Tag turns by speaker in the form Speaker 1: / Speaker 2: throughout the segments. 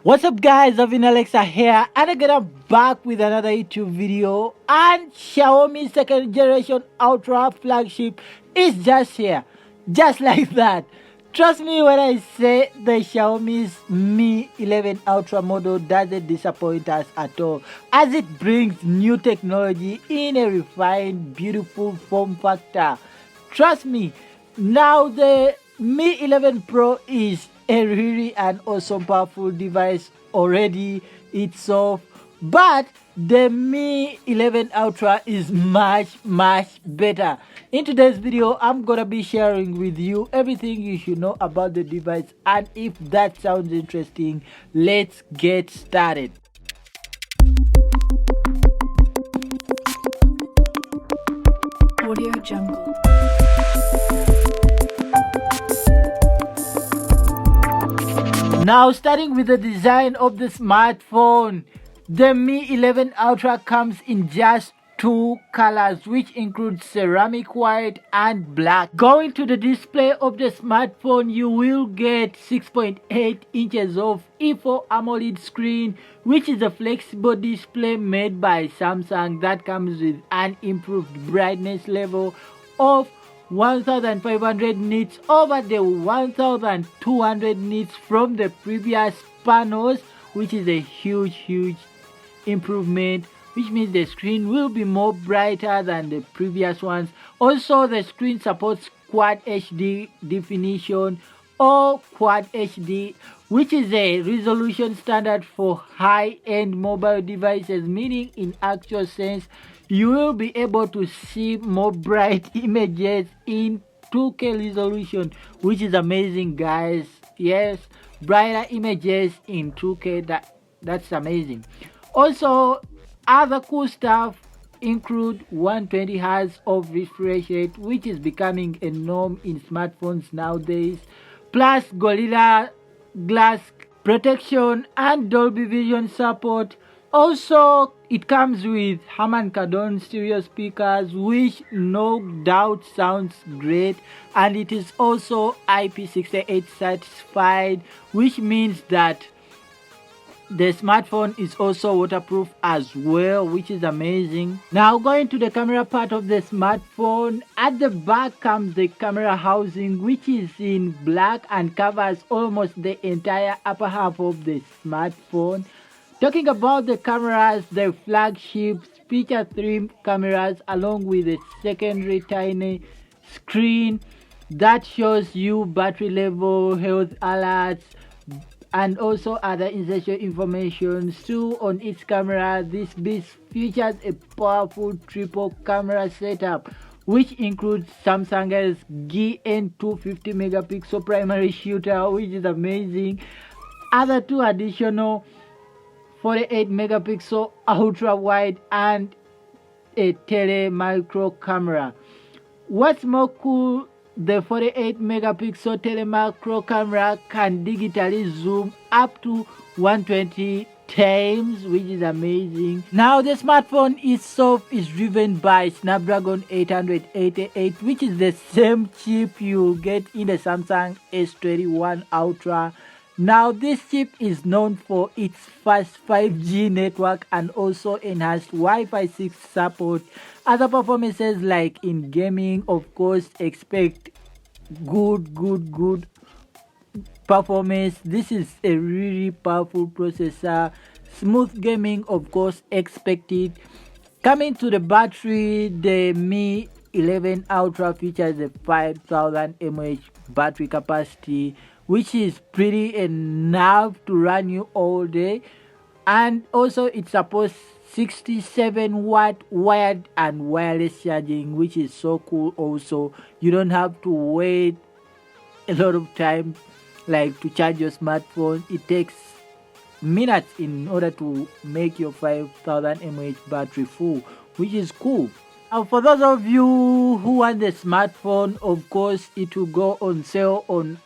Speaker 1: What's up guys, Avin Alexa here and again I'm back with another YouTube video, and Xiaomi second generation Ultra flagship is just here, just like that. Trust me when I say the Xiaomi's Mi 11 Ultra model doesn't disappoint us at all, as it brings new technology in a refined, beautiful form factor. Trust me, now the Mi 11 Pro is a really an awesome powerful device already itself, but the Mi 11 Ultra is much better. In today's video I'm gonna be sharing with you everything you should know about the device, and if that sounds interesting, let's get started.
Speaker 2: Audio Jungle.
Speaker 1: Now, starting with the design of the smartphone, the Mi 11 Ultra comes in just two colors, which include ceramic white and black. Going to the display of the smartphone, you will get 6.8 inches of E4 AMOLED screen, which is a flexible display made by Samsung that comes with an improved brightness level of 1500 nits over the 1200 nits from the previous panels, which is a huge improvement, which means the screen will be more brighter than the previous ones. Also, the screen supports Quad HD definition or Quad HD, which is a resolution standard for high-end mobile devices, meaning in actual sense you will be able to see more bright images in 2K resolution, which is amazing guys. Yes, brighter images in 2K, that's amazing. Also, other cool stuff include 120 Hz of refresh rate, which is becoming a norm in smartphones nowadays, plus Gorilla Glass protection and Dolby Vision support. Also, it comes with Harman Kardon stereo speakers, which no doubt sounds great, and it is also IP68 certified, which means that the smartphone is also waterproof as well, which is amazing. Now, going to the camera part of the smartphone, at the back comes the camera housing, which is in black and covers almost the entire upper half of the smartphone. Talking about the cameras, the flagships feature 3 cameras along with a secondary tiny screen that shows you battery level, health alerts, and also other essential information. So on each camera, this beast features a powerful triple camera setup, which includes Samsung's GN250 megapixel primary shooter, which is amazing. Other 2 additional 48 megapixel ultra wide and a tele micro camera. What's more cool, the 48 megapixel tele macro camera can digitally zoom up to 120 times, which is amazing. Now, the smartphone itself is driven by Snapdragon 888, which is the same chip you get in the Samsung S21 Ultra. Now, this chip is known for its fast 5G network and also enhanced Wi-Fi 6 support. Other performances like in gaming, of course, expect good performance. This is a really powerful processor. Smooth gaming, of course, expected. Coming to the battery, the Mi 11 Ultra features a 5000 mAh battery capacity, which is pretty enough to run you all day, and also it supports 67-watt wired and wireless charging, which is so cool. Also, you don't have to wait a lot of time like to charge your smartphone. It takes minutes in order to make your 5000 mAh battery full, which is cool. Now, for those of you who want the smartphone, of course it will go on sale on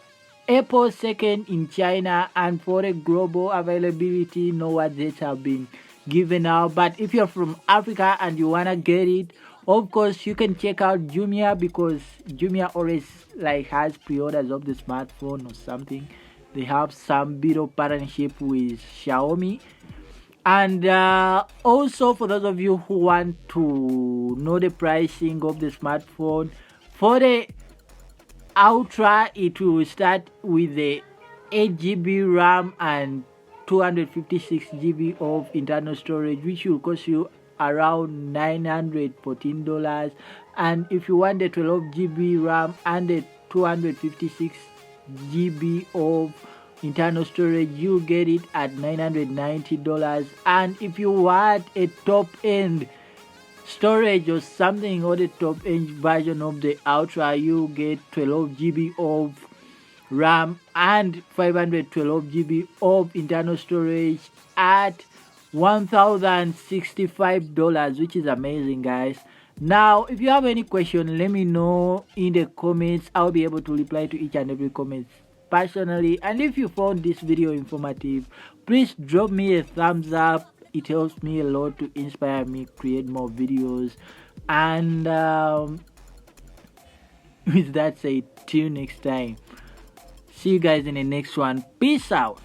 Speaker 1: April 2nd in China, and for a global availability, no dates have been given out. But if you're from Africa and you wanna get it, of course you can check out Jumia, because Jumia always like has pre-orders of the smartphone or something. They have some bit of partnership with Xiaomi. And also, for those of you who want to know the pricing of the smartphone, for the Ultra, it will start with the 8 GB RAM and 256 GB of internal storage, which will cost you around $914. And if you want the 12 GB RAM and the 256 GB of internal storage, you get it at $990. And if you want a top end storage or something, or the top end version of the Ultra, you get 12 GB of RAM and 512 GB of internal storage at $1,065, which is amazing, guys. Now, if you have any question, let me know in the comments. I'll be able to reply to each and every comment personally. And if you found this video informative, please drop me a thumbs up. It helps me a lot to inspire me create more videos. And with that said, till next time, see you guys in the next one. Peace out.